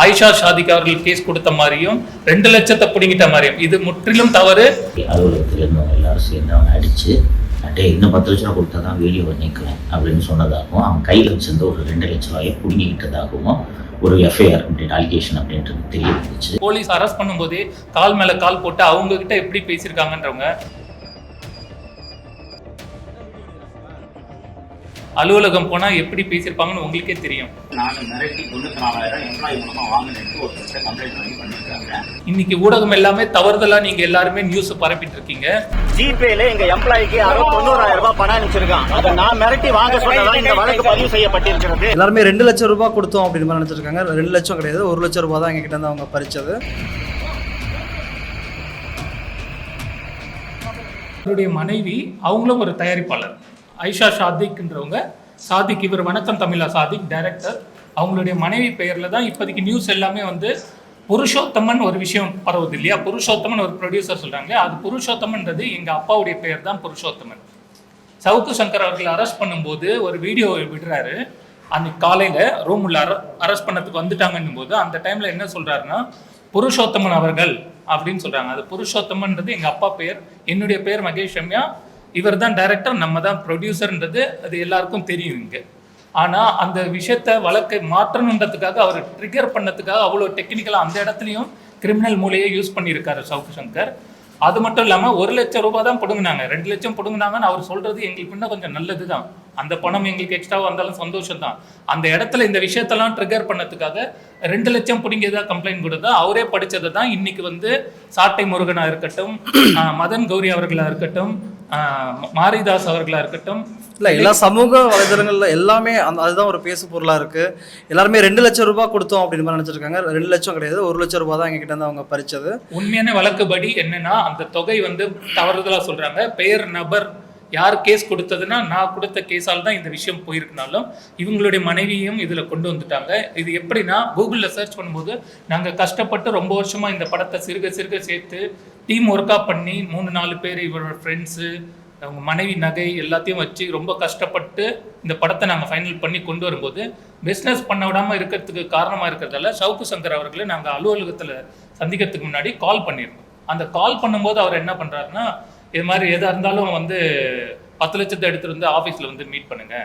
ஆயிஷா ஷாதிக் அவர்கள் கேஸ் கொடுத்த மாதிரியும் 2 லட்சத்தை பிடிங்கிட்ட மாதிரியும் இது முற்றிலும் தவறு. அலுவலகத்தில் இருந்தவங்க எல்லாரும் சேர்ந்து அவனை அடித்து இன்னும் 10 லட்ச ரூபா கொடுத்தா தான் வீடியோவை நீக்குவேன் அப்படின்னு சொன்னதாகவும் அவன் கையில் வச்சிருந்த ஒரு 2 லட்ச ரூபாயை பிடுங்கிக்கிட்டதாகவும் ஒரு எஃப்ஐஆர் அப்படின்ற அலிகேஷன் அப்படின்றது தெரிய வந்துச்சு. போலீஸ் அரெஸ்ட் பண்ணும்போதே கால் மேல கால் போட்டு அவங்க கிட்ட எப்படி பேசியிருக்காங்கன்றவங்க அலுவலகம் போனா எப்படி பேசியிருப்பாங்கன்னு உங்களுக்கே தெரியும். இன்னைக்கு ஊடகம் எல்லாமே தவறுதலா நீங்க எல்லாருமே நியூஸ் பரப்பிட்டு இருக்கீங்க. ஜிபேல எங்க எம்ப்ளாய்க்கு 69,000 ரூபாய் பணம் அனுப்பிச்சிருக்கான். அதை நான் மிரட்டி வாங்க சொன்னதா இந்த வழக்கு பதிவு செய்யப்பட்டிருக்கிறது. எல்லாருமே 2 லட்சம் ரூபாய் கொடுத்தோம் அப்படின்னு மாதிரி நினைச்சிருக்காங்க. 2 லட்சம் கிடையாது, 1 லட்சம் ரூபாய் தான் எங்க கிட்ட இருந்து அவங்க பறிச்சது. அவருடைய மனைவி அவங்களும் ஒரு தயாரிப்பாளர் ஆயிஷா ஷாதிக்ன்றவங்க. சாதிக் இவர் வணக்கம் தமிழா சாதிக் டைரக்டர். அவங்களுடைய மனைவி பெயர்ல தான் இப்போதைக்கு நியூஸ் எல்லாமே வந்து புருஷோத்தமன் ஒரு விஷயம் பரவுது இல்லையா. புருஷோத்தமன் ஒரு ப்ரொடியூசர் சொல்றாங்க, அது புருஷோத்தமன்றது எங்க அப்பாவுடைய பெயர் தான் புருஷோத்தமன். சவுக்கு சங்கர் அவர்கள் அரெஸ்ட் பண்ணும்போது ஒரு வீடியோ விடுறாரு. அன்னைக்கு காலையில ரூம் உள்ள அரெஸ்ட் பண்ணதுக்கு வந்துட்டாங்கன்னும் போது அந்த டைம்ல என்ன சொல்றாருன்னா புருஷோத்தமன் அவர்கள் அப்படின்னு சொல்றாங்க. அது புருஷோத்தமன்றது எங்க அப்பா பெயர், என்னுடைய பெயர் மகேஷ் ரம்யா, இவர் தான் டைரக்டர், நம்ம தான் ப்ரொடியூசர்ன்றது அது எல்லாருக்கும் தெரியும் இங்கே. ஆனால் அந்த விஷயத்த வழக்கை மாற்றணுன்றதுக்காக அவர் ட்ரிகர் பண்ணதுக்காக அவ்வளோ டெக்னிக்கலாக அந்த இடத்துலையும் கிரிமினல் மூலையை யூஸ் பண்ணியிருக்காரு சவுக்கு சங்கர். அது மட்டும் இல்லாமல் 1 லட்சம் ரூபாய் தான் பிடுங்கினாங்க, 2 லட்சம் பிடுங்கினாங்கன்னு அவர் சொல்றது எங்களுக்கு இன்னும் கொஞ்சம் நல்லது தான். அந்த பணம் எங்களுக்கு எக்ஸ்ட்ராவாக இருந்தாலும் சந்தோஷம் தான். அந்த இடத்துல இந்த விஷயத்தெல்லாம் ட்ரிகர் பண்ணதுக்காக 2 லட்சம் பிடிங்கியதா கம்ப்ளைண்ட் கொடுத்தா அவரே படித்ததை தான் இன்னைக்கு வந்து சாட்டை முருகனாக இருக்கட்டும், மதன் கௌரி அவர்களாக இருக்கட்டும், மாரிதாஸ் அவர்களா இருக்கட்டும், இல்லை எல்லா சமூக வலைதளங்கள்ல எல்லாமே அதுதான் ஒரு பேசு பொருளாக இருக்கு. எல்லாருமே 2 லட்சம் ரூபாய் கொடுத்தோம் அப்படின்னு மாதிரி நினைச்சிருக்காங்க. 2 லட்சம் கிடையாது, 1 லட்சம் ரூபாய் தான் எங்க கிட்ட இருந்து அவங்க பறிச்சது. உண்மையான வழக்குப்படி என்னன்னா அந்த தொகை வந்து தவறுதலா சொல்றாங்க. பெயர் நபர் யார் கேஸ் கொடுத்ததுன்னா நான் கொடுத்த கேஸால் தான் இந்த விஷயம் போயிருக்குனாலும் இவங்களுடைய மனைவியும் இதுல கொண்டு வந்துட்டாங்க. இது எப்படின்னா கூகுளில் சர்ச் பண்ணும்போது நாங்கள் கஷ்டப்பட்டு ரொம்ப வருஷமா இந்த படத்தை சிறுக சிறுக சேர்த்து டீம் ஒர்க்கா பண்ணி 3-4 பேர் இவரோட ஃப்ரெண்ட்ஸு அவங்க மனைவி நகை எல்லாத்தையும் வச்சு ரொம்ப கஷ்டப்பட்டு இந்த படத்தை நாங்கள் ஃபைனல் பண்ணி கொண்டு வரும்போது பிஸ்னஸ் பண்ண விடாமல் இருக்கிறதுக்கு காரணமாக இருக்கிறதால சவுக்கு சங்கர் அவர்களை நாங்கள் அலுவலகத்தில் சந்திக்கிறதுக்கு முன்னாடி கால் பண்ணியிருந்தோம். அந்த கால் பண்ணும்போது அவர் என்ன பண்ணுறாருன்னா இது மாதிரி எதாக இருந்தாலும் வந்து 10 லட்சத்தை எடுத்துகிட்டு வந்து ஆஃபீஸில் வந்து மீட் பண்ணுங்க,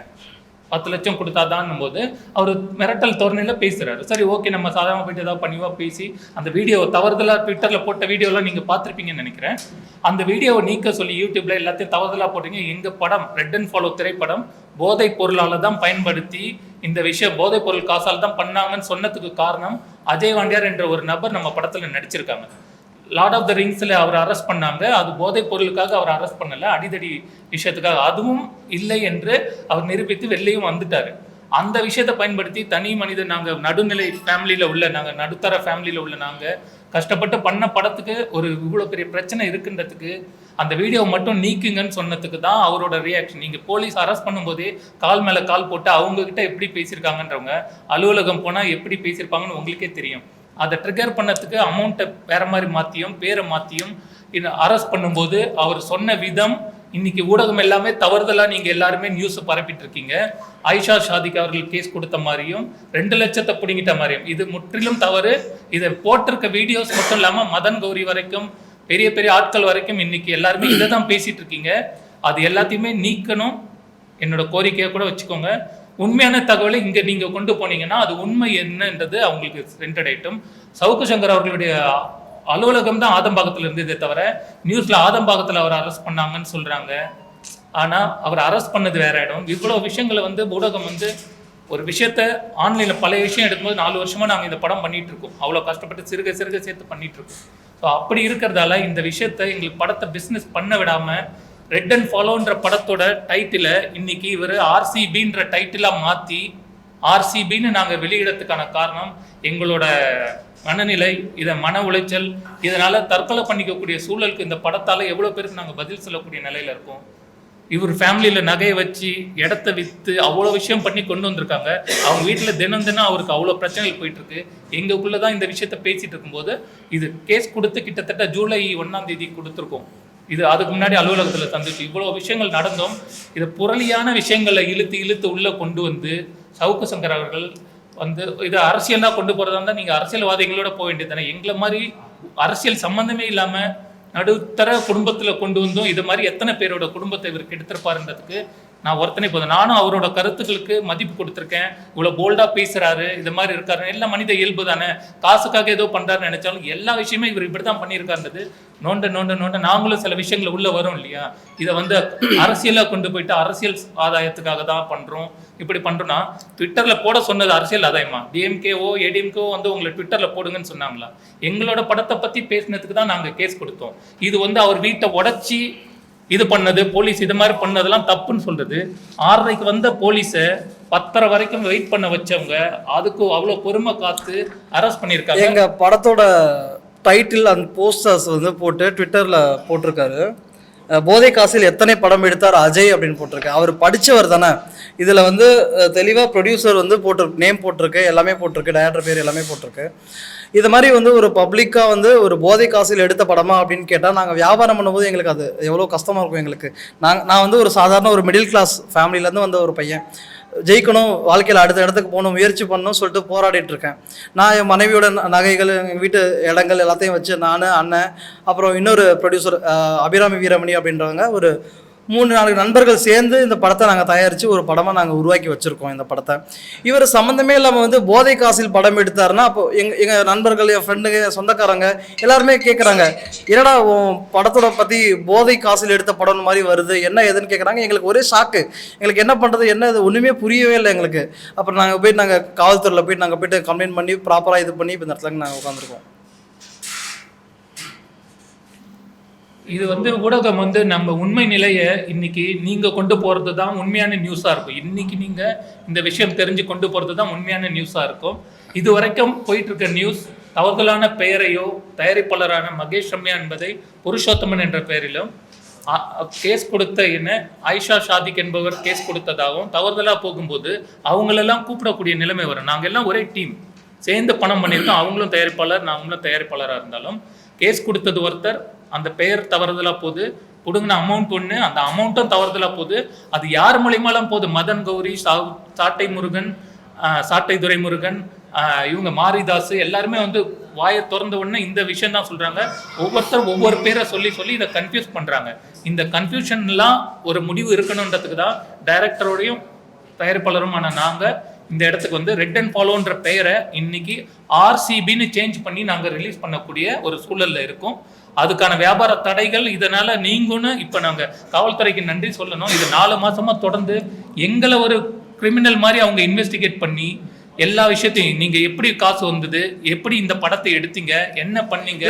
10 லட்சம் கொடுத்தாதான் போது அவர் மிரட்டல் தோரணையில் பேசுகிறாரு. சரி ஓகே, நம்ம சாதாரண போயிட்டு ஏதாவது பண்ணிவா பேசி அந்த வீடியோ தவறுதலாக ட்விட்டரில் போட்ட வீடியோலாம் நீங்கள் பார்த்துருப்பீங்கன்னு நினைக்கிறேன். அந்த வீடியோவை நீக்க சொல்லி யூடியூப்ல எல்லாத்தையும் தவறுதலாக போட்டீங்க. எங்கள் படம் ரெட் அண்ட் ஃபாலோ திரைப்படம் போதைப் பொருளால் தான் பயன்படுத்தி இந்த விஷயம் போதைப் பொருள் காசால் தான் பண்ணாங்கன்னு சொன்னதுக்கு காரணம் அஜய் வாண்டியார் என்ற ஒரு நபர் நம்ம படத்தில் நடிச்சிருக்காங்க. லார்ட் ஆஃப் த ரிங்ஸில் அவர் அரெஸ்ட் பண்ணாங்க, அது போதைப் பொருளுக்காக அவர் அரெஸ்ட் பண்ணலை, அடிதடி விஷயத்துக்காக. அதுவும் இல்லை என்று அவர் நிரூபித்து வெளிலையும் வந்துட்டார். அந்த விஷயத்தை பயன்படுத்தி தனி மனிதன் நாங்கள் நடுநிலை ஃபேமிலியில் உள்ள நாங்கள் நடுத்தர ஃபேமிலியில் உள்ள நாங்கள் கஷ்டப்பட்டு பண்ண படத்துக்கு ஒரு இவ்வளோ பெரிய பிரச்சனை இருக்குன்றதுக்கு அந்த வீடியோ மட்டும் நீக்குங்கன்னு சொன்னதுக்கு தான் அவரோட ரியாக்ஷன். நீங்கள் போலீஸ் அரெஸ்ட் பண்ணும்போதே கால் மேலே கால் போட்டு அவங்கக்கிட்ட எப்படி பேசியிருக்காங்கன்றவங்க அலுவலகம் போனால் எப்படி பேசியிருப்பாங்கன்னு உங்களுக்கே தெரியும். அதை ட்ரிகர் பண்ணதுக்கு அமௌண்ட்டை வேற மாதிரி மாற்றியும் பேரை மாற்றியும் அரெஸ்ட் பண்ணும்போது அவர் சொன்ன விதம் இன்னைக்கு ஊடகம் எல்லாமே தவறுதலா நீங்க எல்லாருமே நியூஸ் பரப்பிட்டு இருக்கீங்க. ஆயிஷா ஷாதிக் அவர்கள் கேஸ் கொடுத்த மாதிரியும் 2 லட்சத்தை பிடிங்கிட்ட மாதிரியும் இது முற்றிலும் தவறு. இதை போட்டிருக்க வீடியோஸ் மட்டும் இல்லாம மதன் கௌரி வரைக்கும் பெரிய பெரிய ஆட்கள் வரைக்கும் இன்னைக்கு எல்லாருமே இதை தான் பேசிட்டு இருக்கீங்க. அது எல்லாத்தையுமே நீக்கணும், என்னோட கோரிக்கையை கூட வச்சுக்கோங்க. உண்மையான தகவலை இங்க நீங்க கொண்டு போனீங்கன்னா அது உண்மை என்னன்றது அவங்களுக்கு சென்றடையட்டும். சவுக்கு சங்கர் அவர்களுடைய அலுவலகம் தான் ஆதம்பாக்கத்தில் இருந்ததே தவிர நியூஸ்ல ஆதம்பாக்கத்தில் அவர் அரெஸ்ட் பண்ணாங்கன்னு சொல்றாங்க. ஆனா அவர் அரெஸ்ட் பண்ணது வேற இடம். இவ்வளவு விஷயங்களை வந்து ஊடகம் வந்து ஒரு விஷயத்த ஆன்லைன்ல பழைய விஷயம் எடுக்கும்போது 4 வருஷமா நாங்கள் இந்த படம் பண்ணிட்டு இருக்கோம், அவ்வளோ கஷ்டப்பட்டு சிறுக சிறுக சேர்த்து பண்ணிட்டு இருக்கோம். ஸோ அப்படி இருக்கிறதால இந்த விஷயத்த எங்களுக்கு படத்தை பிஸ்னஸ் பண்ண விடாம ரெட் அண்ட் ஃபாலோன்ற படத்தோட டைட்டில இன்னைக்கு இவர் ஆர்சிபின்ற டைட்டிலா மாத்தி ஆர்சிபின்னு நாங்கள் வெளியிடறதுக்கான காரணம் எங்களோட மனநிலை, இதை மன உளைச்சல், இதனால தற்கொலை பண்ணிக்கக்கூடிய சூழலுக்கு இந்த படத்தால எவ்வளோ பேருக்கு நாங்கள் பதில் சொல்லக்கூடிய நிலையில இருக்கோம். இவர் ஃபேமிலியில் நகையை வச்சு இடத்த விற்று அவ்வளோ விஷயம் பண்ணி கொண்டு வந்திருக்காங்க. அவங்க வீட்டில் தினம் தினம் அவருக்கு அவ்வளோ பிரச்சனைகள் போயிட்டு இருக்கு. எங்களுக்குள்ள தான் இந்த விஷயத்த பேசிட்டு இருக்கும்போது இது கேஸ் கொடுத்து கிட்டத்தட்ட ஜூலை 1ஆம் தேதி கொடுத்துருக்கோம். இது அதுக்கு முன்னாடி அலுவலகத்தில் சந்திச்சு இவ்வளோ விஷயங்கள் நடந்தும் இதை புரளியான விஷயங்களை இழுத்து இழுத்து உள்ளே கொண்டு வந்து சவுக்கு சங்கர் அவர்கள் வந்து இதை அரசியலாக கொண்டு போகிறதா இருந்தால் நீங்கள் அரசியல்வாதிகளோட போக வேண்டியது தானே. எங்களை மாதிரி அரசியல் சம்மந்தமே இல்லாமல் நடுத்தர குடும்பத்தில் கொண்டு வந்தோம். இது மாதிரி எத்தனை பேரோட குடும்பத்தை இவர் கெடுத்திருப்பாருன்றதுக்கு நான் ஒருத்தனை போதும். நானும் அவரோட கருத்துக்களுக்கு மதிப்பு கொடுத்துருக்கேன். இவ்வளோ போல்டாக பேசுகிறாரு, இது மாதிரி இருக்காரு, எல்லாம் மனித இயல்பு தானே. காசுக்காக ஏதோ பண்ணுறாருன்னு நினைச்சாலும் எல்லா விஷயமே இவர் இப்படி தான் பண்ணியிருக்காருன்றது நோண்ட நோண்ட நோண்ட நாங்களும் சில விஷயங்கள் உள்ளே வரும் இல்லையா. இதை வந்து அரசியலாக கொண்டு போயிட்டு அரசியல் ஆதாயத்துக்காக தான் பண்ணுறோம், இப்படி பண்ணுறோன்னா ட்விட்டரில் போட சொன்னது அரசியல் ஆதாயமா? டிஎம்கேஓ ஏடிஎம்கேஓ வந்து உங்களை ட்விட்டரில் போடுங்கன்னு சொன்னாங்களா? எங்களோட படத்தை பற்றி பேசினதுக்கு தான் நாங்கள் கேஸ் கொடுத்தோம். இது வந்து அவர் வீட்டை உடச்சி இது பண்ணது, போலீஸ் இது மாதிரி பண்ணதெல்லாம் தப்புன்னு சொல்றது. 6:30 வந்த போலீஸை 10:30 வரைக்கும் வெயிட் பண்ண வச்சவங்க அதுக்கு அவ்வளோ பொறுமை காத்து அரெஸ்ட் பண்ணியிருக்காங்க. எங்க படத்தோட டைட்டில் அந்த போஸ்டர்ஸ் வந்து போட்டு ட்விட்டர்ல போட்டிருக்காரு. போதை காசில் எத்தனை படம் எடுத்தார் அஜய் அப்படின்னு போட்டிருக்கு. அவர் படித்தவர் தானே. இதில் வந்து தெளிவாக ப்ரொடியூசர் வந்து நேம் போட்டிருக்கு, எல்லாமே போட்டிருக்கு, டைரக்டர் பேர் எல்லாமே போட்டிருக்கு. இது மாதிரி வந்து ஒரு பப்ளிக்காக வந்து ஒரு போதை காசில் எடுத்த படமா அப்படின்னு கேட்டால் நாங்கள் வியாபாரம் பண்ணும்போது எங்களுக்கு அது எவ்வளோ கஷ்டமாக இருக்கும் எங்களுக்கு. நான் வந்து ஒரு சாதாரண ஒரு மிடில் கிளாஸ் ஃபேமிலியிலேருந்து வந்த ஒரு பையன். ஜெயிக்கணும், வாழ்க்கையில் அடுத்த இடத்துக்கு போகணும், முயற்சி பண்ணணும் சொல்லிட்டு போராடிட்டு இருக்கேன். நான் என் மனைவியோட நகைகள், எங்கள் வீட்டு இடங்கள் எல்லாத்தையும் வச்சு நான், அண்ணன், அப்புறம் இன்னொரு ப்ரொடியூசர் அபிராமி வீரமணி அப்படின்றவங்க ஒரு 3-4 நண்பர்கள் சேர்ந்து இந்த படத்தை நாங்கள் தயாரித்து ஒரு படமாக நாங்கள் உருவாக்கி வச்சுருக்கோம். இந்த படத்தை இவர் சம்மந்தமே இல்லாமல் வந்து போதை காசில் படம் எடுத்தாருன்னா அப்போ எங்கள் நண்பர்கள், என் ஃப்ரெண்டுங்க, சொந்தக்காரங்க எல்லாருமே கேட்குறாங்க, என்னடா படத்தோட பற்றி போதை காசில் எடுத்த படம் மாதிரி வருது, என்ன எதுன்னு கேட்குறாங்க. எங்களுக்கு ஒரே ஷாக்கு. எங்களுக்கு என்ன பண்ணுறது, என்ன இது ஒன்றுமே புரியவே இல்லை எங்களுக்கு. அப்புறம் நாங்கள் காவல்துறையில் போயிட்டு கம்ப்ளைண்ட் பண்ணி ப்ராப்பராக இது பண்ணி இப்போ இந்த இடத்துல நாங்கள் உட்காந்துருக்கோம். இது வந்து ஊடகம் வந்து நம்ம உண்மை நிலையை இன்னைக்கு நீங்க கொண்டு போறது தான் உண்மையான நியூஸா இருக்கும். இன்னைக்கு நீங்க இந்த விஷயம் தெரிஞ்சு கொண்டு போறது தான் உண்மையான நியூஸா இருக்கும். இது வரைக்கும் போயிட்டு இருக்க நியூஸ் தவறுதலான பெயரையோ தயாரிப்பாளரான மகேஷ் ரம்யா என்பதை புருஷோத்தமன் என்ற பெயரிலும் கேஸ் கொடுத்த என்ன ஆயிஷா ஷாதிக் என்பவர் கேஸ் கொடுத்ததாகவும் தவறுதலா போகும்போது அவங்களெல்லாம் கூப்பிடக்கூடிய நிலைமை வரும். நாங்கள் எல்லாம் ஒரே டீம் சேர்ந்து பணம் பண்ணியிருக்கோம். அவங்களும் தயாரிப்பாளர், நாங்களும் தயாரிப்பாளராக இருந்தாலும் கேஸ் கொடுத்தது ஒருத்தர், அந்த பெயர் தவறுதலா போகுது, கொடுங்கின அமௌண்ட் ஒன்று, அந்த அமௌண்ட்டும் தவறுதலா போகுது. அது யார் மூலியமாலாம் போகுது? மதன் கௌரி, சாட்டை முருகன், சாட்டை துரைமுருகன், இவங்க மாரிதாஸ் எல்லாருமே வந்து வாயை திறந்த உடனே இந்த விஷயம் தான் சொல்றாங்க. ஒவ்வொருத்தர் ஒவ்வொரு பேரை சொல்லி இதை கன்ஃபியூஸ் பண்றாங்க. இந்த கன்ஃபியூஷன்லாம் ஒரு முடிவு இருக்கணுன்றதுக்கு தான் டைரக்டரோடையும் தயாரிப்பாளருமான நாங்கள் இந்த இடத்துக்கு வந்து ரெட் அண்ட் ஃபாலோன்ற பெயரை இன்னைக்கு RCBன்னு சேஞ்ச் பண்ணி நாங்கள் ரிலீஸ் பண்ணக்கூடிய ஒரு சூழல்ல இருக்கும். அதுக்கான வியாபார தடைகள் இதனால நீங்கும்னு இப்போ நாங்கள் காவல்துறைக்கு நன்றி சொல்லணும். இது 4 மாசமா தொடர்ந்து எங்களை ஒரு கிரிமினல் மாதிரி அவங்க இன்வெஸ்டிகேட் பண்ணி எல்லா விஷயத்தையும் நீங்க எப்படி காசு வந்தது, எப்படி இந்த படத்தை எடுத்தீங்க, என்ன பண்ணீங்க,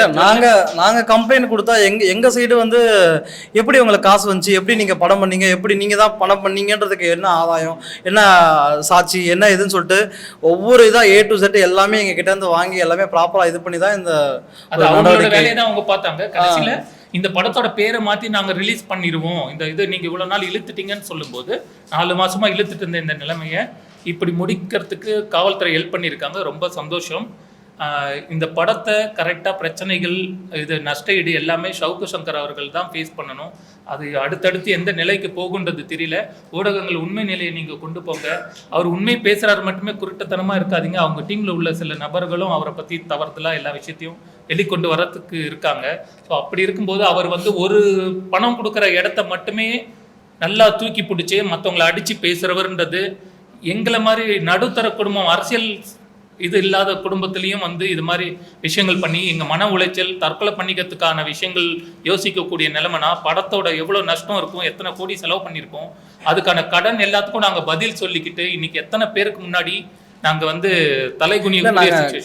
நாங்க கம்ப்ளைண்ட் கொடுத்தா எங்க சைடு வந்து எப்படி உங்களுக்கு காசு வந்துச்சு, எப்படி நீங்க படம் பண்ணீங்க, எப்படி நீங்க தான் படம் பண்ணீங்கன்றதுக்கு என்ன ஆதாயம், என்ன சாட்சி, என்ன இதுன்னு சொல்லிட்டு ஒவ்வொரு இதா A to Z எல்லாமே எங்க கிட்ட இருந்து வாங்கி எல்லாமே ப்ராப்பரா இது பண்ணி தான் இந்த அவங்களோட வேலையை தான் அவங்க பார்த்தாங்க. கடைசியில இந்த படத்தோட பேரை மாற்றி நாங்கள் ரிலீஸ் பண்ணிடுவோம், இந்த இது நீங்கள் இவ்வளோ நாள் இழுத்துட்டீங்கன்னு சொல்லும்போது 4 மாசமா இழுத்துட்டு இருந்த இந்த நிலைமையை இப்படி முடிக்கிறதுக்கு காவல்துறை ஹெல்ப் பண்ணியிருக்காங்க. ரொம்ப சந்தோஷம். இந்த படத்தை கரெக்டாக பிரச்சனைகள், இது நஷ்ட ஈடு எல்லாமே ஷவுக்கு சங்கர் அவர்கள் தான் ஃபேஸ் பண்ணணும். அது அடுத்தடுத்து எந்த நிலைக்கு போகுன்றது தெரியல. ஊடகங்கள் உண்மை நிலையை நீங்கள் கொண்டு போங்க. அவர் உண்மை பேசுகிறாரு மட்டுமே குருட்டத்தனமாக இருக்காதீங்க. அவங்க டீமில் உள்ள சில நபர்களும் அவரை பற்றி தவறுதலாக எல்லா விஷயத்தையும் வெளிக்கொண்டு வரத்துக்கு இருக்காங்க. ஸோ அப்படி இருக்கும்போது அவர் வந்து ஒரு பணம் கொடுக்குற இடத்த மட்டுமே நல்லா தூக்கி பிடிச்சி மற்றவங்களை அடித்து பேசுகிறவர்ன்றது எங்களை மாதிரி நடுத்தர குடும்பம், அரசியல் இது இல்லாத குடும்பத்திலையும் வந்து இது மாதிரி விஷயங்கள் பண்ணி எங்கள் மன உளைச்சல், தற்கொலை பண்ணிக்கிறதுக்கான விஷயங்கள் யோசிக்கக்கூடிய நிலைமைனா படத்தோட எவ்வளோ நஷ்டம் இருக்கும், எத்தனை கோடி செலவு பண்ணியிருக்கோம், அதுக்கான கடன் எல்லாத்துக்கும் நாங்கள் பதில் சொல்லிக்கிட்டு இன்னைக்கு எத்தனை பேருக்கு முன்னாடி நாங்கள் வந்து தலைகுனிய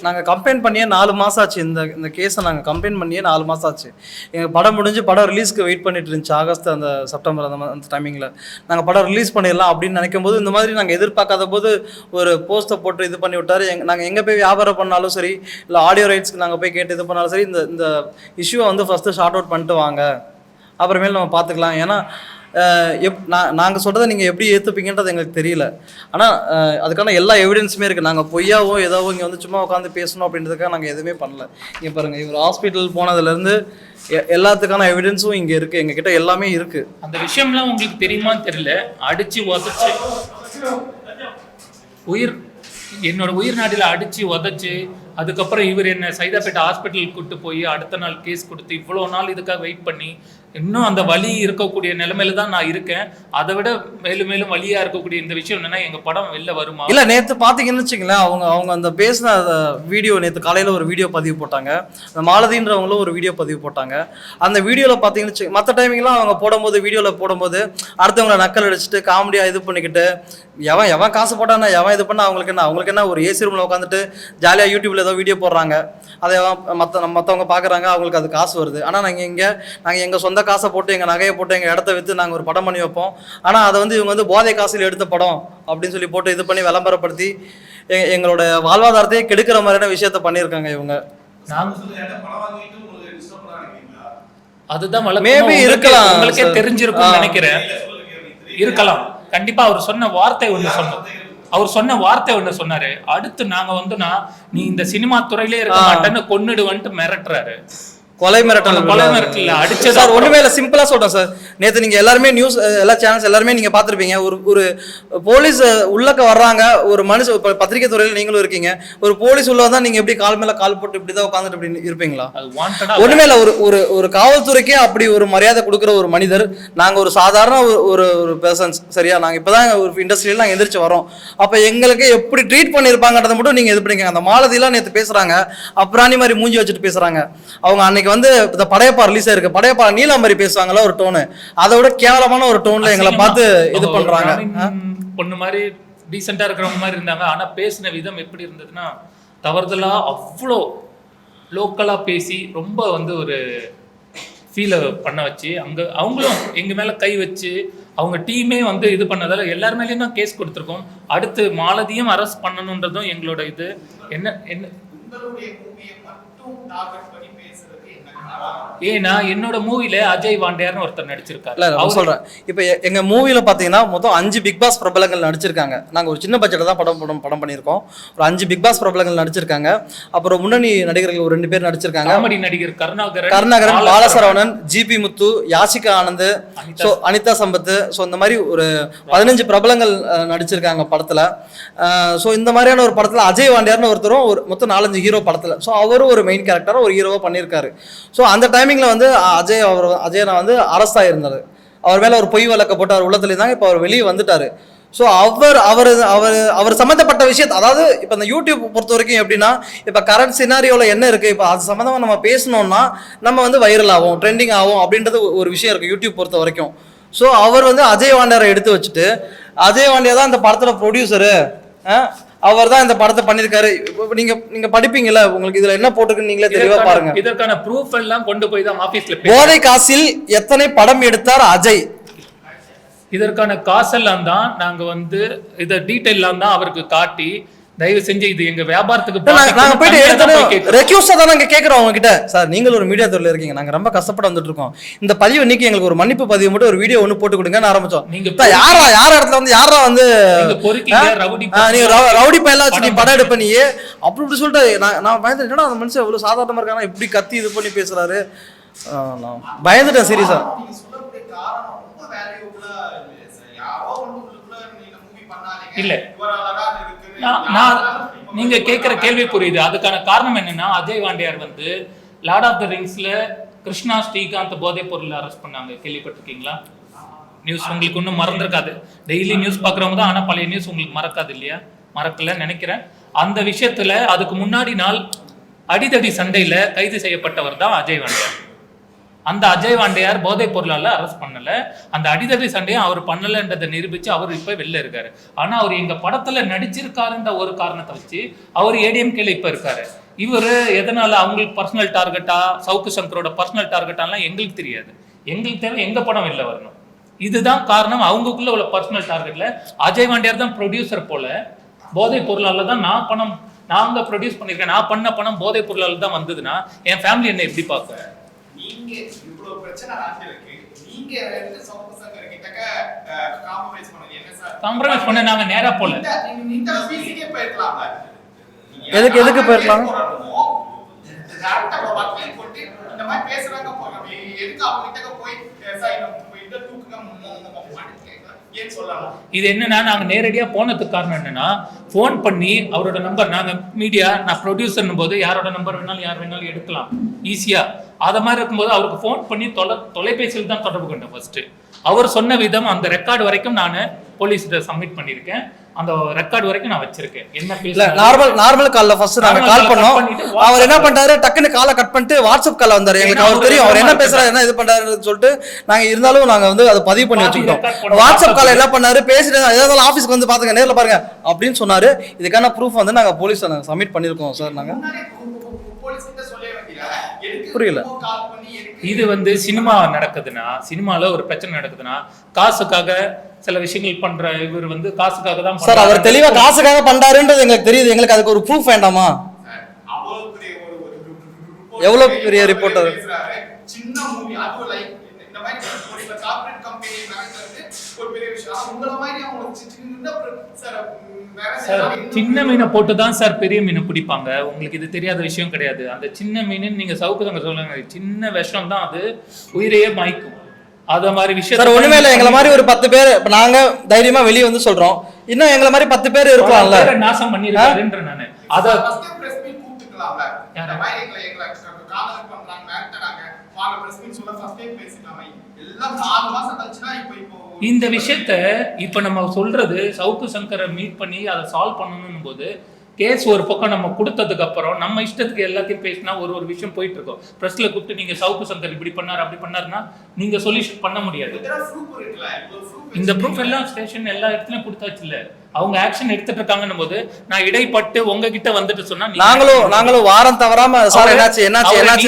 நாங்கள் கம்ப்ளைண்ட் பண்ணியே 4 மாதம் ஆச்சு. இந்த கேஸை நாங்கள் கம்ப்ளைண்ட் பண்ணியே 4 மாதம் ஆச்சு. எங்கள் படம் முடிஞ்சு படம் ரிலீஸ்க்கு வெயிட் பண்ணிட்டு இருந்துச்சு. ஆகஸ்ட் அந்த செப்டம்பர் அந்த டைமிங்கில் நாங்கள் படம் ரிலீஸ் பண்ணிடலாம் அப்படின்னு நினைக்கும் போது இந்த மாதிரி நாங்கள் எதிர்பார்க்காத போது ஒரு போஸ்ட்டை போட்டு இது பண்ணி விட்டார். நாங்கள் எங்கே போய் வியாபாரம் பண்ணாலும் சரி, இல்லை ஆடியோ ரைட்ஸ்க்கு நாங்கள் போய் கேட்டு இது பண்ணாலும் சரி, இந்த இஷ்யூவை வந்து ஃபஸ்ட்டு ஷார்ட் அவுட் பண்ணிட்டு வாங்க, அப்புறமேல் நம்ம பார்த்துக்கலாம். ஏன்னா நாங்கள் சொல்கிறத நீங்கள் எப்படி ஏற்றுப்பீங்கன்றது எங்களுக்கு தெரியல. ஆனால் அதுக்கான எல்லா எவிடன்ஸுமே இருக்குது. நாங்கள் பொய்யாவோ ஏதாவது இங்கே வந்து சும்மா உட்காந்து பேசணும் அப்படின்றதுக்காக நாங்கள் எதுவுமே பண்ணல. இங்கே பாருங்கள், இவர் ஹாஸ்பிட்டல் போனதுலேருந்து எல்லாத்துக்கான எவிடன்ஸும் இங்கே இருக்குது, எங்ககிட்ட எல்லாமே இருக்குது. அந்த விஷயம்லாம் உங்களுக்கு தெரியுமான்னு தெரியல. அடித்து உதச்சி உயிர் என்னோட உயிர் நாடியில் அடிச்சு உதச்சு, அதுக்கப்புறம் இவர் என்ன சைதாப்பேட்டை ஹாஸ்பிட்டலுக்கு கூட்டு போய் அடுத்த நாள் கேஸ் கொடுத்து இவ்வளோ நாள் இதுக்காக வெயிட் பண்ணி இன்னும் அந்த வலி இருக்கக்கூடிய நிலைமையில தான் நான் இருக்கேன். அதை விட மேலும் மேலும் வலியா இருக்கக்கூடிய இந்த விஷயம் என்னன்னா, எங்க படம் வெளில வருமா? இல்ல நேத்து பாத்தீங்கன்னு வச்சுங்களேன், அவங்க அந்த பேசின வீடியோ நேற்று காலையில ஒரு வீடியோ பதிவு போட்டாங்க. அந்த மாலதின்றவங்களும் ஒரு வீடியோ பதிவு போட்டாங்க. அந்த வீடியோல பாத்தீங்கன்னு மற்ற டைமிங்லாம் அவங்க போடும்போது வீடியோல போடும்போது அடுத்தவங்களை நக்கல் அடிச்சுட்டு காமெடியா இது பண்ணிக்கிட்டு எவன் காசு போட்டானா எவன் இது பண்ணா அவங்களுக்கு என்ன ஒரு ஏசி ரூம்ல உட்காந்துட்டு ஜாலியா யூடியூப்ல ஏதோ வீடியோ போடுறாங்க, அதை மற்றவங்க பாக்குறாங்க, அவங்களுக்கு அது காசு வருது. ஆனா நாங்க எங்க சொந்த காசை போட்டு எங்க நகையை போட்டு எங்க இடத்த வித்து நாங்க ஒரு படம் பண்ணி வைப்போம். ஆனா அதை வந்து இவங்க வந்து போதை காசில் எடுத்த படம் அப்படின்னு சொல்லி போட்டு இது பண்ணி விளம்பரப்படுத்தி எங்களோட வாழ்வாதாரத்தையே கெடுக்கிற மாதிரியான விஷயத்த பண்ணியிருக்காங்க இவங்க. அதுதான் மேபி இருக்கலாம், உங்களுக்கே தெரிஞ்சிருக்கும் நினைக்கிறேன். இருக்கலாம் கண்டிப்பா. அவர் சொன்ன வார்த்தை ஒண்ணு சொன்னாரு. அடுத்து நாங்க வந்துனா நீ இந்த சினிமா துறையிலே இருக்க மாட்டேன்னு கொன்னுடுவன்ட்டு மிரட்டுறாரு. கொலை மிரட்டல் அடிச்சது சார். ஒண்ணுமே இல்ல, சிம்பிளா சொல்றேன் சார். நேத்து நீங்க எல்லாருமே நியூஸ் எல்லா சேனல்ஸ் எல்லாருமே நீங்க பாத்திருப்பீங்க. ஒரு போலீஸ் உள்ளக்க வர்றாங்க, ஒரு மனுஷன் பத்திரிகை துறையில நீங்களும் இருக்கீங்க, ஒரு போலீஸ் உள்ள வந்தா நீங்க எப்படி கால் மேல கால் போட்டு இப்படிதான் உட்காந்துட்டு இப்படி இருப்பீங்களா? ஒண்ணுமே இல்ல. ஒரு காவல்துறைக்கே அப்படி ஒரு மரியாதை கொடுக்குற ஒரு மனிதர். நாங்க ஒரு சாதாரண ஒரு பெர்சன்ஸ், சரியா? நாங்க இப்பதான் ஒரு இண்டஸ்ட்ரியில நாங்க எந்திரிச்சு வரோம். அப்ப எங்களுக்கு எப்படி ட்ரீட் பண்ணிருப்பாங்கன்றத மட்டும் நீங்க இது பண்ணிக்க. அந்த மாலதிலாம் நேத்து பேசுறாங்க, அப்புறாணி மாதிரி மூஞ்சி வச்சுட்டு பேசுறாங்க. அவங்க அன்னைக்கு வந்து இந்த படையப்பா ரிலீஸ் ஆயிருக்கு, படையப்பா நீலா மாதிரி பேசுவாங்களா ஒரு டோனு, அதை விட கேவலமான ஒரு டோன்ல எங்களை பார்த்து இது பண்றாங்க. பொண்ணு மாதிரி டீசெண்டா இருக்கிறவங்க மாதிரி இருந்தாங்க. ஆனா பேசின விதம் எப்படி இருந்ததுன்னா, தவறுதலா அவ்வளோ லோக்கலா பேசி ரொம்ப வந்து ஒரு ஃபீலை பண்ண வச்சு அவங்களும் எங்க மேல கை வச்சு அவங்க டீமே வந்து இது பண்ணதால எல்லார் மேலேயும் தான் கேஸ் கொடுத்துருக்கோம். அடுத்து மாலதியும் அரெஸ்ட் பண்ணணுன்றதும் எங்களோட இது. என்ன ஏன்னா என்னோட மூவில அஜய் வாண்டியார்னு ஒருத்தர் நடிச்சிருக்காரு. அவர் சொல்றேன், இப்ப எங்க மூவில பாத்தீங்கன்னா மொத்தம் 5 பிக் பாஸ் பிரபலங்கள் நடிச்சிருக்காங்க. நாங்க ஒரு சின்ன பட்ஜெட்ல தான் படம் பண்ணியிருக்கோம். ஒரு 5 பிக் பாஸ் பிரபலங்கள் நடிச்சிருக்காங்க. அப்புறம் முன்னணி நடிகர்கள் ஒரு 2 பேர் நடிச்சிருக்காங்க. காமெடி நடிகர் கருணாகரன், பாலசரவணன், ஜிபி முத்து, யாசிகா ஆனந்த், அனிதா சம்பத். ஸோ இந்த மாதிரி ஒரு 15 பிரபலங்கள் நடிச்சிருக்காங்க படத்துல. ஸோ இந்த மாதிரியான ஒரு படத்துல அஜய் வாண்டியார்னு ஒருத்தரும் ஒரு மொத்தம் 4-5 ஹீரோ படத்துல. ஸோ அவரும் ஒரு மெயின் கேரக்டரா ஒரு ஹீரோவா பண்ணியிருக்காரு. ஸோ அந்த டைமிங்ல வந்து அஜய் வந்து அரெஸ்ட் ஆயிருந்தாரு. அவர் மேல ஒரு பொய் வழக்க போட்டு அவர் உள்ளத்துல இருந்தாங்க. இப்போ அவர் வெளியே வந்துட்டாரு. ஸோ அவர் சம்மந்தப்பட்ட விஷயத்தை, அதாவது இப்போ இந்த யூடியூப் பொறுத்த வரைக்கும் எப்படின்னா, இப்போ கரண்ட் சினாரியோவில் என்ன இருக்குது, இப்போ அது சம்மந்தமாக நம்ம பேசணும்னா நம்ம வந்து வைரல் ஆகும், ட்ரெண்டிங் ஆகும் அப்படின்றது ஒரு விஷயம் இருக்குது யூடியூப் பொறுத்த வரைக்கும். ஸோ அவர் வந்து அஜய் வாண்டியாரை எடுத்து வச்சுட்டு, அஜய் வாண்டியா தான் இந்த படத்தில் ப்ரொடியூசரு, அவர் தான் இந்த படத்தை பண்ணிருக்காரு. நீங்க படிப்பீங்கல்ல, உங்களுக்கு இதுல என்ன போட்டுருக்கு நீங்களே தெளிவா பாருங்க. இதற்கான ப்ரூஃப் எல்லாம் கொண்டு போய் தான் ஆபீஸ்ல போதை காசில் எத்தனை படம் எடுத்தார் அஜய், இதற்கான காசெல்லாம் தான் நாங்க வந்து இத டீடைல்லாம் தான் அவருக்கு காட்டி, தயவு செஞ்சு இது எங்க வியாபாரத்துக்கு நாங்க போயிட்டு எடுத்து ரெக்யூஸ்டா தான் நாங்க கேக்குறோம் அவங்க கிட்ட. சார் நீங்களும் ஒரு மீடியா துறையில இருக்கீங்க, நாங்க ரொம்ப கஷ்டப்பட்டு வந்துட்டு இருக்கோம், இந்த பதிவு இன்னைக்கு எங்களுக்கு ஒரு மன்னிப்பு பதிவு மட்டும் ஒரு வீடியோ ஒன்னு போட்டு கொடுங்கன்னு ஆரம்பிச்சோம். நீங்க யார் இடத்துல வந்து யாரா வந்து நீங்க ரவுடி பையெல்லாம் வச்சு நீ படம் எடுப்ப நீ அப்படி சொல்லிட்டு நான் பயந்துட்டு, என்னடா அந்த மனுஷன் எவ்வளவு சாதாரணமா இருக்காங்க, இப்படி கத்தி இது பண்ணி பேசுறாரு, நான் பயந்துட்டேன் சீரியஸா. இல்ல நான் நீங்க கேட்கிற கேள்வி புரியுது. அதுக்கான காரணம் என்னன்னா, அஜய் வாண்டியார் வந்து லார்ட் ஆஃப் த ரிங்ஸ்ல கிருஷ்ணா ஸ்ரீகாந்த் போதைப் பொருள் அரெஸ்ட் பண்ணாங்க, கேள்விப்பட்டிருக்கீங்களா? நியூஸ் உங்களுக்கு இன்னும் மறந்துருக்காது, டெய்லி நியூஸ் பாக்குறவங்க தான், ஆனா பழைய நியூஸ் உங்களுக்கு மறக்காது இல்லையா? மறக்கல நினைக்கிறேன். அந்த விஷயத்துல அதுக்கு முன்னாடி நாள் அடிதடி சண்டையில கைது செய்யப்பட்டவர் தான் அஜய் வாண்டியார். அந்த அஜய் வாண்டியார் போதைப் பொருளால அரெஸ்ட் பண்ணல, அந்த அடிதடி சண்டையை அவர் பண்ணலன்றதை நிரூபிச்சு அவர் இப்ப வெளில இருக்காரு. ஆனா அவர் எங்க படத்துல நடிச்சிருக்காருன்ற ஒரு காரணத்தை வச்சு அவர் ஏடிஎம்கேல இப்ப இருக்காரு. இவரு எதனால அவங்களுக்கு பர்சனல் டார்கெட்டா, சவுக்கு சங்கரோட பர்சனல் டார்கெட்டாலாம் எங்களுக்கு தெரியாது. எங்களுக்கு தேவை எங்க படம் வெளில வரணும், இதுதான் காரணம். அவங்களுக்குள்ள உள்ள பர்சனல் டார்கெட்ல அஜய் வாண்டியார் தான் ப்ரொடியூசர் போல, போதைப் பொருளால தான் நாங்க ப்ரொடியூஸ் பண்ணிருக்கேன், நான் பண்ண பணம் போதைப் பொருளால தான் வந்ததுன்னா என் ஃபேமிலி என்ன எப்படி பார்க்க? நீங்க இவ்வளவு பிரச்சனை ஆகிருக்கு, நீங்க ரெண்டு சமூகசங்கர் கிட்டக்க காம்ப்ரமைஸ் பண்ணது என்ன சார்? காம்ப்ரமைஸ் பண்ண நாங்க நேரா போல இந்த பிசிக்கே போயிரலாம்ல, எதுக்கு போயிரலாம்? டைரக்டா ஒரு வார்த்தை போட்டு இந்த மாதிரி பேசுறாங்க போறாங்க, எதுக்கு அவங்க கிட்டக்க போய் சார் இந்த தூக்குங்க ஏன் சொல்லலாம்? இது என்னன்னா நாங்க நேரடியா போனதுக்கு காரணம் என்னன்னா ஃபோன் பண்ணி அவரோட நம்பர், நாங்க மீடியா, நான் ப்ரொடியூசர்னும் போது யாரோட நம்பர் வேணாலும் யார் வேணாலும் எடுக்கலாம் ஈஸியா. அத மாதிரி இருக்கும்போது அவருக்கு ஃபோன் பண்ணி தொலைபேசியில் தான் தொடர்பு கொண்டேன் ஃபர்ஸ்ட். அவர் சொன்ன விதம் அந்த ரெக்கார்டு வரைக்கும் நான் போலீஸ்கிட்ட சப்மிட் பண்ணியிருக்கேன். அந்த ரெக்கார்டு வரைக்கும் நான் வச்சிருக்கேன். என்ன இல்ல பேச நார்மல் கால்ல ஃபர்ஸ்ட் நாங்க கால் பண்ணோம். அவர் என்ன பண்றாரு, டக்குன்னு காலை கட் பண்ணிட்டு வாட்ஸ்அப் கால்ல வந்தாரு. எங்களுக்கு அவர் தெரியும் அவர் என்ன பேசுறாரு, என்ன இது பண்றாருன்னு சொல்லிட்டு நாங்க இருந்தாலும் நாங்க வந்து அதை பதிவு பண்ணி வச்சுக்கிட்டோம். வாட்ஸ்அப் கால்ல என்ன பண்ணாரு, பேசிட்டு ஏதாவது ஆபீஸ்க்கு வந்து பாத்துங்க, நேர்ல பாருங்க அப்படின்னு சொன்னாரு. இதுக்கான ப்ரூஃப் வந்து நாங்க போலீஸ்ல நாங்க சப்மிட் பண்ணிருக்கோம் சார். நாங்க போலீஸ் கிட்ட சொல்ல வேண்டியதா? எதுக்கு புரியல. கால் பண்ணி எதுக்கு? இது வந்து சினிமா நடக்குதுன்னா, சினிமால ஒரு பிரச்சனை நடக்குதுன்னா காசுக்காக சில விஷயங்கள் பண்ற இவர் வந்து காசுக்காக தான் சார் அவர் தெளிவா காசுக்காக பண்றாருன்றது எங்களுக்கு தெரியுது. எங்களுக்கு அதுக்கு ஒரு ப்ரூஃப் வேண்டாமா? அவ்வளவு பெரிய ஒரு எவ்வளவு பெரிய ரிப்போர்ட்டர் பேசுறாரு. சின்ன மூவி அது லைக் இந்த மாதிரி ஒரு கார்ப்பரேட் கம்பெனி நடக்கிறது ஒரு பெரிய விஷயம். உங்கள மாதிரி அவங்க சின்ன சார் சார் சின்ன மீனை போட்டு தான் சார் பெரிய மீனை பிடிப்பாங்க. உங்களுக்கு இது தெரியாத விஷயம் கிடையாது. அந்த சின்ன மீன் நீங்க சவுக்குதாங்க சொல்லுங்க, சின்ன விஷம் தான் அது உயிரையே மாய்க்கும். அத மாதிரி விஷயம் சார் ஒண்ணுமே இல்ல. எங்களை மாதிரி ஒரு 10 பேர் இப்ப நாங்க தைரியமா வெளியே வந்து சொல்றோம். இன்னும் எங்களை மாதிரி 10 பேர் இருக்கலாம்ல. நாசம் பண்ணிருக்காருன்ற நானு அத ஃபர்ஸ்ட் பிரஸ் மீட் கூப்பிட்டுக்கலாம்ல. இந்த மாதிரி எங்களை காலர் பண்றாங்க, மிரட்டறாங்க. வாங்க பிரஸ் மீட் சொல்ல ஃபர்ஸ்ட் டைம் பேசிக்கலாமே. எல்லாம் 4 மாசம் கழிச்சுனா இப்போ இந்த விஷயத்த இப்ப நம்ம சொல்றது சவுக்கு சங்கரை மீட் பண்ணி அதை சால்வ் பண்ணணும் போது கேஸ் ஒரு பக்கம் நம்ம கொடுத்ததுக்கு அப்புறம் நம்ம இஷ்டத்துக்கு எல்லாத்தையும் பேசினா ஒரு விஷயம் போயிட்டு இருக்கோம். பிரஸ்ல கூப்பிட்டு நீங்க சவுக்கு சங்கர் இப்படி பண்ணாரு அப்படி பண்ணாருன்னா நீங்க சொல்யூஷன் பண்ண முடியாது. இந்த ப்ரூஃப் எல்லாம் ஸ்டேஷன் எல்லா இடத்துலயும் கொடுத்தாச்சு இல்ல, அவங்க ஆக்ஷன் எடுத்துட்டு இருக்காங்கன்னும் போது நான் இடைப்பட்டு உங்ககிட்ட வந்துட்டு சொன்னா நாங்களும் வாரம் தவறாம சார் என்னாச்சு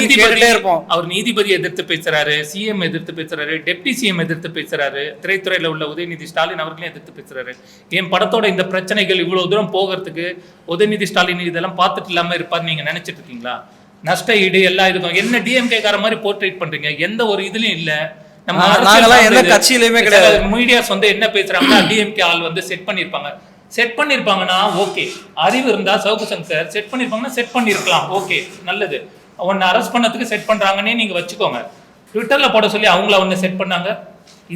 கேட்டுட்டே இருப்போம். அவர் நீதிபதி எதிர்த்து பேசுறாரு, சிஎம் எதிர்த்து பேசுறாரு, டெப்டி சிஎம் எதிர்த்து பேசுறாரு, திரைத்துறையில உள்ள உதயநிதி ஸ்டாலின் அவர்களையும் எதிர்த்து பேசுறாரு. என் படத்தோட இந்த பிரச்சனைகள் இவ்வளவு தூரம் போகிறதுக்கு உதயநிதி ஸ்டாலின் இதெல்லாம் பார்த்துட்டு இல்லாம இருப்பாரு நீங்க நினைச்சிட்டு இருக்கீங்களா? நஷ்ட ஈடு எல்லாம் இருக்கும். என்ன டிஎம்கே கார மாதிரி போர்ட்ரேட் பண்றீங்க? எந்த ஒரு இதுலயும் இல்ல. எந்த கட்சியிலுமே கிடையாது. மீடியாஸ் வந்து என்ன பேசுறாங்கன்னா டிஎம்கே ஆள் வந்து செட் பண்ணிருப்பாங்கன்னா ஓகே, அறிவு இருந்தா சவுக்கு சங்கர் செட் பண்ணிருப்பாங்கன்னா செட் பண்ணிருக்கலாம், ஓகே நல்லது. உன்னை அரெஸ்ட் பண்ணதுக்கு செட் பண்றாங்கன்னே நீங்க வச்சுக்கோங்க. ட்விட்டர்ல போட சொல்லி அவங்கள ஒன்னு செட் பண்ணாங்க.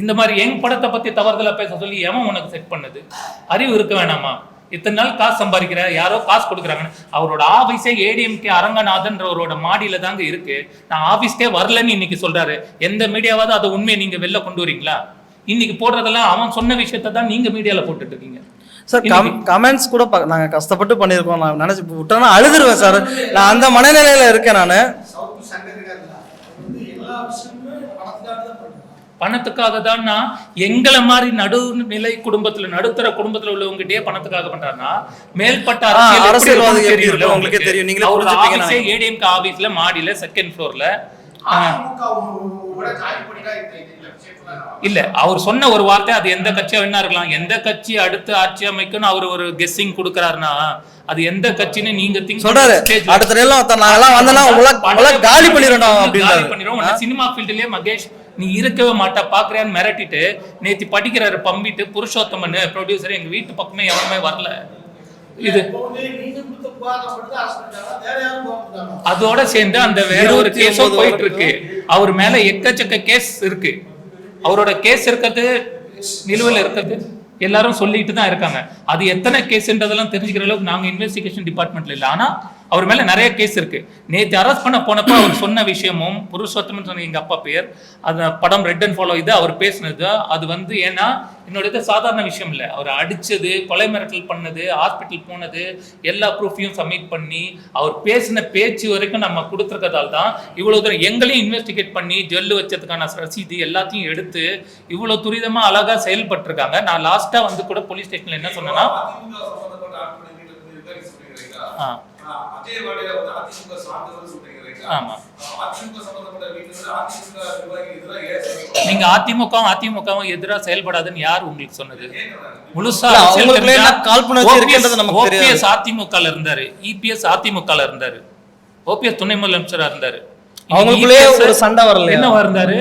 இந்த மாதிரி எங் படத்தை பத்தி தவறுதலா பேச சொல்லி எவன் உனக்கு செட் பண்ணது? அறிவு இருக்க வேணாமா? இத்தனை நாள் காசு சம்பாதிக்கிற யாரோ காசு கொடுக்குறாங்கன்னு. அவரோட ஆபீஸே ஏடிஎம்கே அரங்கநாதன்றவரோட மாடியில தாங்க இருக்கு. நான் ஆபீஸ்க்கே வரலன்னு இன்னைக்கு சொல்றாரு. எந்த மீடியாவாவது அதை உண்மையை நீங்க வெளில கொண்டு வரீங்களா? இன்னைக்கு போடுறதெல்லாம் அவன் சொன்ன விஷயத்த தான் நீங்க மீடியால போட்டுட்டு இருக்கீங்க சார். கமெண்ட்ஸ் கூட நாங்க கஷ்டப்பட்டு பண்ணிருக்கோம். நான் நினைச்சு விட்டோன்னா அழுதுருவேன் சார். நான் அந்த மனநிலையில இருக்கேன். நானு பணத்துக்காக தான் எங்களை மாதிரி நடுநிலை குடும்பத்துல நடுத்தர குடும்பத்துல உள்ளவங்கிட்டே பணத்துக்காக பண்றாருன்னா மேல்பட்ட அரசியல்வாதிகள் உங்களுக்கு தெரியும். நீங்களே ஏடிஎம்கே ஆபீஸ்ல மாடியில செகண்ட் ஃப்ளோர்ல இல்ல அவர் சொன்ன ஒரு வார்த்தை, அது எந்த கட்சியா வேணா இருக்கலாம், எந்த கட்சி அடுத்து ஆட்சி அமைக்கும்னு அவர் ஒரு கெஸ்ஸிங் கொடுக்கறாருன்னா அது எந்த கட்சின்னு நீங்க திங்க் சொல்றாரு. அடுத்த நாங்கெல்லாம் வந்தனா உங்களை காலி பண்ணிரோம் அப்படின்றாரு. சினிமா ஃபீல்ட்லயே மகேஷ் நீ இருக்கவே மாட்டா பாக்குறியான்னு மிரட்டிட்டு நேத்தி படிக்கிறாரு பம்பிட்டு புருஷோத்தமன் ப்ரொடியூசர் எங்க வீட்டு பக்கமே எவருமே வரல. இது அதோட சேர்ந்து அந்த வேற ஒரு கேஸும் போயிட்டு இருக்கு. அவர் மேல எக்கச்சக்க கேஸ் இருக்கு. அவரோட கேஸ் இருக்கிறது நிலுவையில் இருக்கிறது எல்லாரும் சொல்லிட்டு தான் இருக்காங்க. அது எத்தனை கேஸ்ன்றதெல்லாம் தெரிஞ்சுக்கிற அளவுக்கு நாங்க இன்வெஸ்டிகேஷன் டிபார்ட்மெண்ட்ல இல்லை. ஆனா அவர் மேல நிறைய கேஸ் இருக்கு. நேற்று அரெஸ்ட் பண்ண போனப்போ அவர் சொன்ன விஷயமும் புருஷோத்தமன் சொன்ன எங்க அப்பா பேர் அந்த படம் ரெட் அண்ட் ஃபாலோ இது அவர் பேசினது அது வந்து ஏன்னா என்னோட இது சாதாரண விஷயம் இல்லை. அவர் அடிச்சது, கொலை மிரட்டல் பண்ணது, ஹாஸ்பிட்டல் போனது எல்லா ப்ரூஃபையும் சப்மிட் பண்ணி அவர் பேசின பேச்சு வரைக்கும் நம்ம கொடுத்துருக்கதால் தான் இவ்வளவு தூரம் எங்களையும் இன்வெஸ்டிகேட் பண்ணி ஜெல்லு வச்சதுக்கான ரசீது எல்லாத்தையும் எடுத்து இவ்வளவு துரிதமா அழகா செயல்பட்டிருக்காங்க. நான் லாஸ்டா வந்து கூட போலீஸ் ஸ்டேஷன்ல என்ன சொன்னேன்னா நீங்க அதிமுகவும் எதிராக செயல்படாதுன்னு யார் உங்களுக்கு சொன்னது? முழுசா ஓபிஎஸ் அதிமுக இருந்தாரு, இபிஎஸ் அதிமுக இருந்தாரு, ஓபிஎஸ் துணை முதலமைச்சரா இருந்தாரு. அவங்களுக்குள்ளே ஒரு சண்டை வரல. என்ன இருந்தாரு?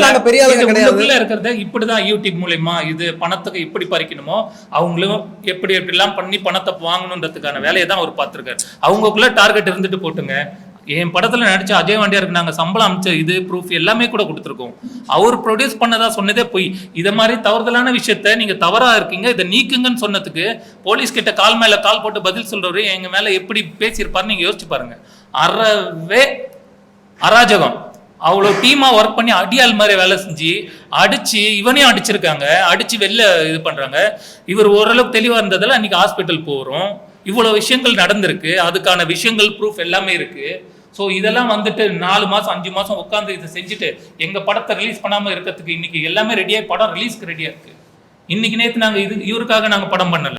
நாங்க பெரிய ஆளுங்க கிடையாது. இருக்கிறத இப்படிதான் யூடியூப் மூலமா இது பணத்துக்கு இப்படி பறிக்கணுமோ அவங்களும் எப்படி எல்லாம் பண்ணி பணத்தை வாங்கணுன்றதுக்கான வேலையை தான் அவர் பார்த்திருக்காரு. அவங்களுக்குள்ள டார்கெட் இருந்துட்டு போட்டுங்க. என் படத்தில் நடிச்ச அஜய் வாண்டியாருக்கு நாங்கள் சம்பளம் அமைச்ச இது ப்ரூஃப் எல்லாமே கூட கொடுத்துருக்கோம். அவர் ப்ரொடியூஸ் பண்ணதா சொன்னதே போய். இதை மாதிரி தவறுதலான விஷயத்த நீங்கள் தவறாக இருக்கீங்க, இதை நீக்குங்கன்னு சொன்னதுக்கு போலீஸ் கிட்ட கால் மேலே கால் போட்டு பதில் சொல்கிறவரு எங்கள் மேலே எப்படி பேசியிருப்பாருன்னு நீங்கள் யோசிச்சு பாருங்க. அறவே அராஜகம். அவ்வளோ டீமாக ஒர்க் பண்ணி அடியால் மாதிரி வேலை செஞ்சு அடித்து இவனையும் அடிச்சிருக்காங்க, அடித்து வெளில இது பண்ணுறாங்க. இவர் ஓரளவுக்கு தெளிவாக இருந்ததில் அன்றைக்கி ஹாஸ்பிட்டல் போகிறோம். இவ்வளோ விஷயங்கள் நடந்திருக்கு, அதுக்கான விஷயங்கள் ப்ரூஃப் எல்லாமே இருக்குது. ஸோ இதெல்லாம் வந்துட்டு 4 மாதம் 5 மாதம் உட்காந்து இதை செஞ்சுட்டு எங்கள் படத்தை ரிலீஸ் பண்ணாமல் இருக்கிறதுக்கு இன்றைக்கி எல்லாமே ரெடியாக படம் ரிலீஸ்க்கு ரெடியாக இருக்குது. இன்றைக்கி நேற்று நாங்கள் இவருக்காக நாங்கள் படம் பண்ணலை.